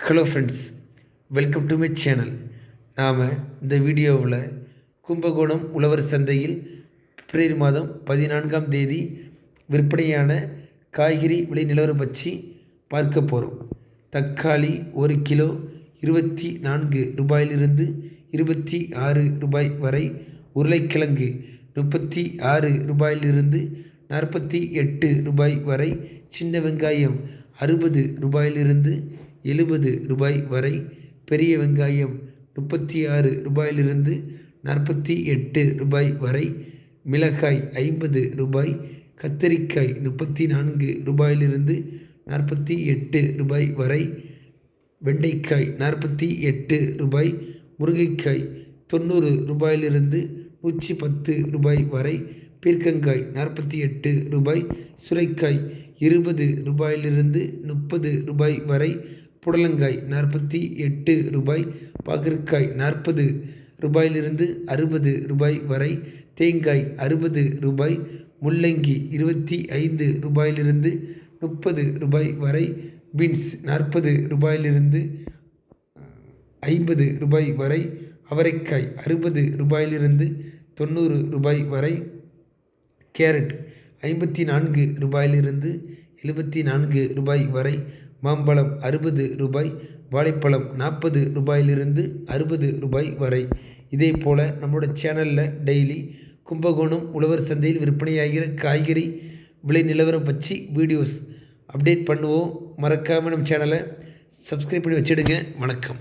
Hello friends, welcome to my channel. நாம் இந்த வீடியோவில் கும்பகோணம் உழவர் சந்தையில் பிப்ரவரி மாதம் 14ஆம் தேதி விற்பனையான காய்கறி விலை நிலவரம் பற்றி பார்க்க போகிறோம். தக்காளி 1 கிலோ 24 ரூபாயிலிருந்து 26 ரூபாய் வரை, உருளைக்கிழங்கு 36 ரூபாயிலிருந்து 48 ரூபாய் வரை, சின்ன வெங்காயம் 60 ரூபாயிலிருந்து 70 ரூபாய் வரை, பெரிய வெங்காயம் 36 ரூபாயிலிருந்து 48 ரூபாய் வரை, மிளகாய் 50 ரூபாய், கத்தரிக்காய் 34 ரூபாயிலிருந்து 48 ரூபாய் வரை, வெண்டைக்காய் 48 ரூபாய், முருங்கைக்காய் 90 ரூபாயிலிருந்து 110 ரூபாய் வரை, பீர்க்கங்காய் 48 ரூபாய், சுரைக்காய் 20 ரூபாயிலிருந்து 30 ரூபாய் வரை, புடலங்காய் 48 ரூபாய், பாகற்காய் 40 ரூபாயிலிருந்து 60 ரூபாய் வரை, தேங்காய் 60 ரூபாய், முள்ளங்கி 25 ரூபாயிலிருந்து 30 ரூபாய் வரை, பீன்ஸ் 40 ரூபாயிலிருந்து 50 ரூபாய் வரை, அவரைக்காய் 60 ரூபாயிலிருந்து 90 ரூபாய் வரை, கேரட் 54 ரூபாயிலிருந்து 74 ரூபாய் வரை, மாம்பழம் 60 ரூபாய், வாழைப்பழம் 40 ரூபாயிலிருந்து 60 ரூபாய் வரை. இதே போல் நம்மளோட சேனலில் டெய்லி கும்பகோணம் உழவர் சந்தையில் விற்பனையாகிற காய்கறி விலை நிலவரம் பற்றி வீடியோஸ் அப்டேட் பண்ணுவோம். மறக்காமல் நம்ம சேனலை சப்ஸ்கிரைப் பண்ணி வச்சிடுங்க. வணக்கம்.